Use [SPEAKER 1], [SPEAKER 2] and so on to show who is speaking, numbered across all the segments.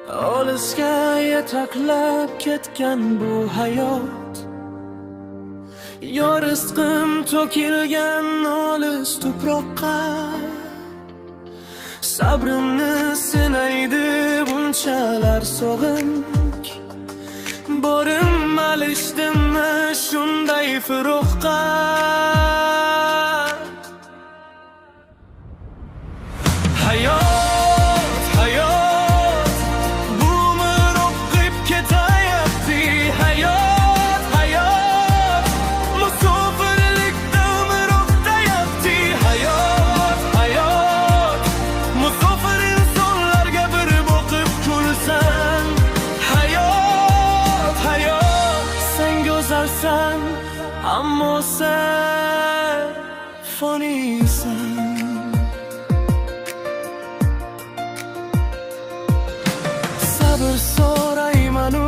[SPEAKER 1] Olisga yetaklab ketgan bu hayot, yo rizqim to'kilgan olis tuproqqa. Sabrimni sinaydi bunchalar sog'inch, borim alishdimmi shunday firoqqa. Hayot, hayot, bu umr oqib ketayapti. Hayot, hayot, musofirlikda umr o'tayapti. Hayot, hayot, musofir insonlarga bir boqib kulsan. Hayot, hayot, sen go'zalsan, ammo sen foniysan. Sabr so'raymanu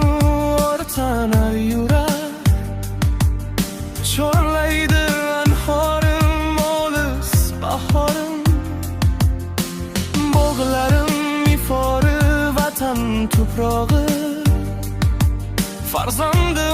[SPEAKER 1] o'rtanar yurak, chorlaydi anhorim olis bahorim. Bog'larim ifori vatan tuprog'i, farzandi